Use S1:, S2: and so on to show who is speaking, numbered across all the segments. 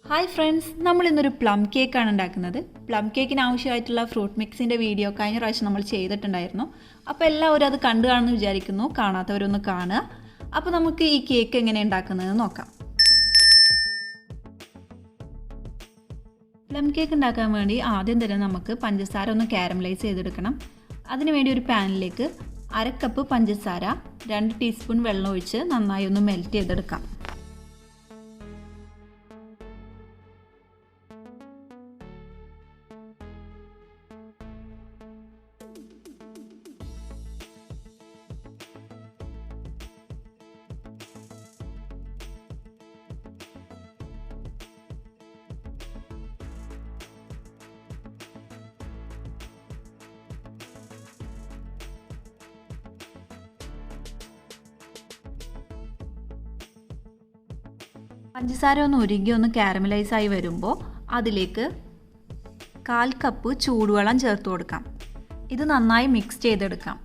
S1: Hi friends, നമ്മൾ ഇന്നൊരു plum cake ആണ് ഉണ്ടാക്കുന്നത്. പ്ലം കേക്കിന് ആവശ്യമായിട്ടുള്ള ഫ്രൂട്ട് മിക്സിന്റെ വീഡിയോ കഴിഞ്ഞ പ്രാവശ്യം നമ്മൾ ചെയ്തിട്ടുണ്ടായിരുന്നു. അപ്പോൾ എല്ലാവരും അത് കണ്ടു കാണുമെന്ന് വിചാരിക്കുന്നു. കാണാത്തവരൊന്ന് കാണുക. അപ്പോൾ നമുക്ക് ഈ കേക്ക് എങ്ങനെ ഉണ്ടാക്കുന്നതെന്ന് നോക്കാം. പ്ലം കേക്ക് ഉണ്ടാക്കാൻ വേണ്ടി ആദ്യം തന്നെ നമുക്ക് പഞ്ചസാര ഒന്ന് കാരമലൈസ് ചെയ്തെടുക്കണം. അതിനുവേണ്ടി ഒരു പാനിലേക്ക് 1/2 കപ്പ് പഞ്ചസാര 2 ടീസ്പൂൺ വെള്ളം ഒഴിച്ച് നന്നായി ഒന്ന് മെൽറ്റ് ചെയ്തെടുക്കാം. പഞ്ചസാര ഒന്ന് ഉരുകി ഒന്ന് കാരമലൈസ് ആയി വരുമ്പോൾ അതിലേക്ക് 1/4 കപ്പ് ചൂടുവെള്ളം ചേർത്ത് കൊടുക്കാം. ഇത് നന്നായി മിക്സ് ചെയ്തെടുക്കാം.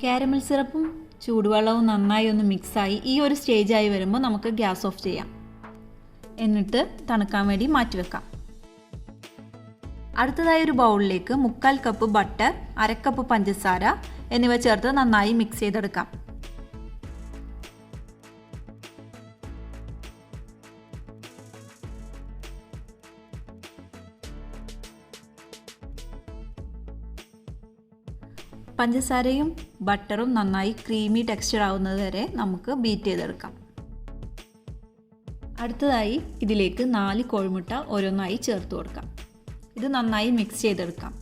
S1: കാരമൽ സിറപ്പും ചൂടുവെള്ളവും നന്നായി ഒന്ന് മിക്സായി ഈ ഒരു സ്റ്റേജായി വരുമ്പോൾ നമുക്ക് ഗ്യാസ് ഓഫ് ചെയ്യാം. എന്നിട്ട് തണുക്കാൻ വേണ്ടി മാറ്റിവെക്കാം. അടുത്തതായി ഒരു ബൗളിലേക്ക് 3/4 കപ്പ് ബട്ടർ, 1/2 കപ്പ് പഞ്ചസാര എന്നിവ ചേർത്ത് നന്നായി മിക്സ് ചെയ്തെടുക്കാം. പഞ്ചസാരയും ബട്ടറും നന്നായി ക്രീമി ടെക്സ്ചർ ആവുന്നത് വരെ നമുക്ക് ബീറ്റ് ചെയ്തെടുക്കാം. അടുത്തതായി ഇതിലേക്ക് 4 കോഴിമുട്ട ഓരോന്നായി ചേർത്ത് കൊടുക്കാം. ഇത് നന്നായി മിക്സ് ചെയ്തെടുക്കാം.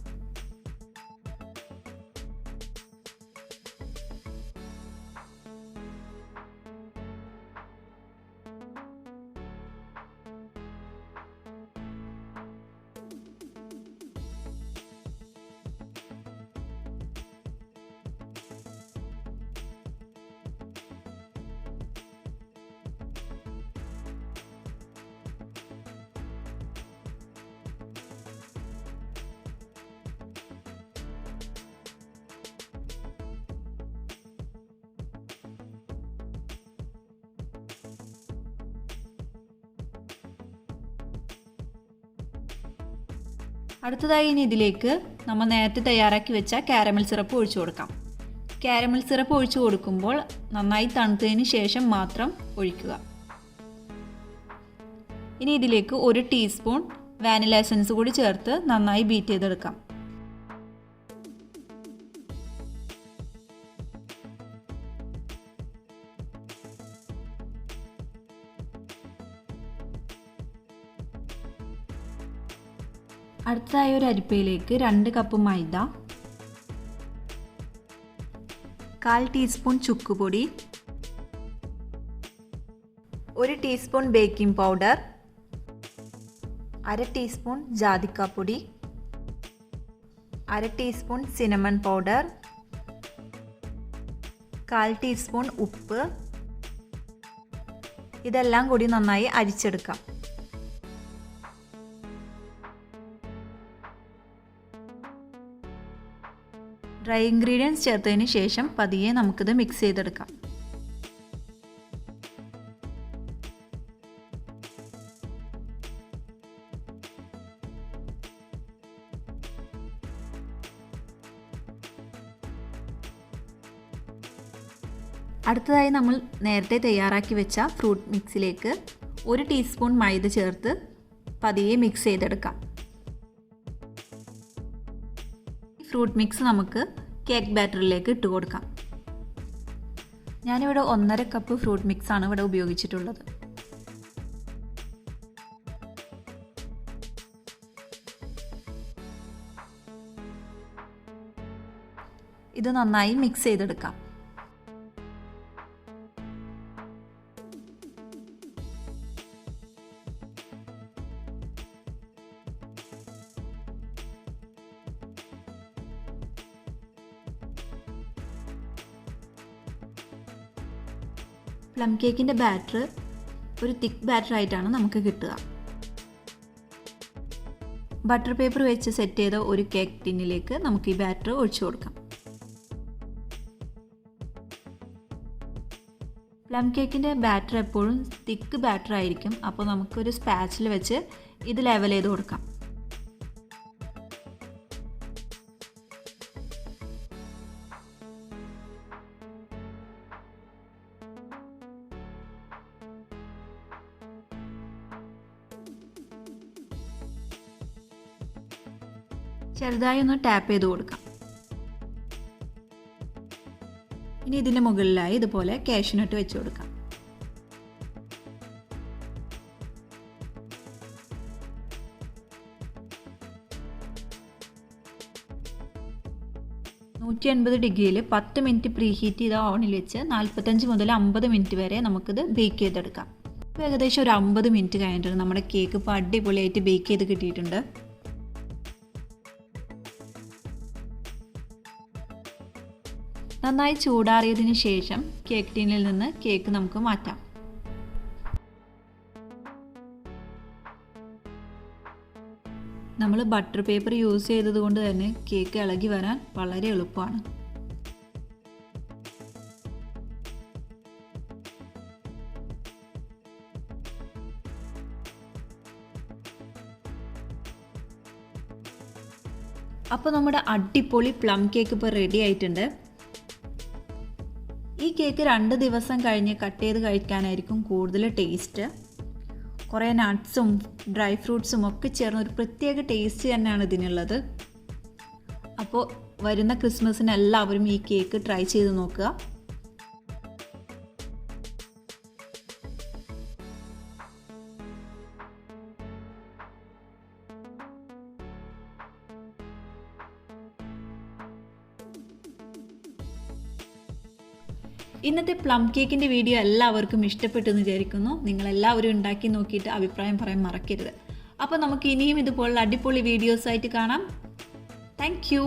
S1: അടുത്തതായി ഇനി ഇതിലേക്ക് നമ്മൾ നേരത്തെ തയ്യാറാക്കി വെച്ച കാരമൽ സിറപ്പ് ഒഴിച്ചു കൊടുക്കാം. കാരമൽ സിറപ്പ് ഒഴിച്ചു കൊടുക്കുമ്പോൾ നന്നായി തണുത്തതിന് ശേഷം മാത്രം ഒഴിക്കുക. ഇനി ഇതിലേക്ക് 1 ടീസ്പൂൺ വാനില എസൻസ് കൂടി ചേർത്ത് നന്നായി ബീറ്റ് ചെയ്തെടുക്കാം. അടുത്തതായി ഒരു അരിപ്പയിലേക്ക് 2 കപ്പ് മൈദ, 1/4 ടീസ്പൂൺ ചുക്കുപൊടി, 1 ടീസ്പൂൺ ബേക്കിംഗ് പൗഡർ, 1/2 ടീസ്പൂൺ ജാതിക്കാപ്പൊടി, 1/2 ടീസ്പൂൺ സിനമൺ പൗഡർ, 1/4 ടീസ്പൂൺ ഉപ്പ്, ഇതെല്ലാം കൂടി നന്നായി അരിച്ചെടുക്കാം. ഡ്രൈ ഇൻഗ്രീഡിയൻസ് ചേർത്തതിന് ശേഷം പതിയെ നമുക്കിത് മിക്സ് ചെയ്തെടുക്കാം. അടുത്തതായി നമ്മൾ നേരത്തെ തയ്യാറാക്കി വെച്ച ഫ്രൂട്ട് മിക്സിലേക്ക് 1 ടീസ്പൂൺ മൈദ ചേർത്ത് പതിയെ മിക്സ് ചെയ്തെടുക്കാം. ഫ്രൂട്ട് മിക്സ് നമുക്ക് കേക്ക് ബാറ്ററിലേക്ക് ഇട്ട് കൊടുക്കാം. ഞാനിവിടെ 1/2 കപ്പ് ഫ്രൂട്ട് മിക്സ് ആണ് ഇവിടെ ഉപയോഗിച്ചിട്ടുള്ളത്. ഇത് നന്നായി മിക്സ് ചെയ്തെടുക്കാം. പ്ലം കേക്കിൻ്റെ ബാറ്റർ ഒരു തിക്ക് ബാറ്റർ ആയിട്ടാണ് നമുക്ക് കിട്ടുക. ബട്ടർ പേപ്പർ വെച്ച് സെറ്റ് ചെയ്ത ഒരു കേക്ക് ടിന്നിലേക്ക് നമുക്ക് ഈ ബാറ്റർ ഒഴിച്ചു കൊടുക്കാം. പ്ലം കേക്കിൻ്റെ ബാറ്റർ എപ്പോഴും തിക്ക് ബാറ്റർ ആയിരിക്കും. അപ്പോൾ നമുക്കൊരു സ്പാച്ചിൽ വെച്ച് ഇത് ലെവൽ ചെയ്ത് കൊടുക്കാം. ചെറുതായി ഒന്ന് ടാപ്പ് ചെയ്ത് കൊടുക്കാം. ഇനി ഇതിൻ്റെ മുകളിലായി ഇതുപോലെ കാഷ്യൂനട്ട് വെച്ച് കൊടുക്കാം. ഡിഗ്രിയിൽ 10 മിനിറ്റ് പ്രീ ഹീറ്റ് ചെയ്ത ഓവനിൽ വെച്ച് 45 മുതൽ 50 മിനിറ്റ് വരെ നമുക്കിത് ബേക്ക് ചെയ്തെടുക്കാം. ഇപ്പോൾ ഏകദേശം ഒരു 50 മിനിറ്റ് കഴിഞ്ഞിട്ടുണ്ട്. നമ്മുടെ കേക്ക് ഇപ്പോൾ അടിപൊളിയായിട്ട് ബേക്ക് ചെയ്ത് കിട്ടിയിട്ടുണ്ട്. നന്നായി ചൂടാറിയതിന് ശേഷം കേക്ക് ടീനിൽ നിന്ന് കേക്ക് നമുക്ക് മാറ്റാം. നമ്മൾ ബട്ടർ പേപ്പർ യൂസ് ചെയ്തത് കൊണ്ട് തന്നെ കേക്ക് ഇളകി വരാൻ വളരെ എളുപ്പമാണ്. അപ്പോൾ നമ്മുടെ അടിപൊളി പ്ലം കേക്ക് ഇപ്പോൾ റെഡി ആയിട്ടുണ്ട്. ഈ കേക്ക് 2 ദിവസം കഴിഞ്ഞ് കട്ട് ചെയ്ത് കഴിക്കാനായിരിക്കും കൂടുതൽ ടേസ്റ്റ്. കുറേ നട്ട്സും ഡ്രൈ ഫ്രൂട്ട്സും ഒക്കെ ചേർന്ന ഒരു പ്രത്യേക ടേസ്റ്റ് തന്നെയാണ് ഇതിനുള്ളത്. അപ്പോൾ വരുന്ന ക്രിസ്മസിന് എല്ലാവരും ഈ കേക്ക് ട്രൈ ചെയ്ത് നോക്കുക. ഇന്നത്തെ പ്ലം കേക്കിൻ്റെ വീഡിയോ എല്ലാവർക്കും ഇഷ്ടപ്പെട്ടു എന്ന് വിചാരിക്കുന്നു. നിങ്ങളെല്ലാവരും ഉണ്ടാക്കി നോക്കിയിട്ട് അഭിപ്രായം പറയാൻ മറക്കരുത്. അപ്പോൾ നമുക്ക് ഇനിയും ഇതുപോലുള്ള അടിപൊളി വീഡിയോസായിട്ട് കാണാം. Thank you.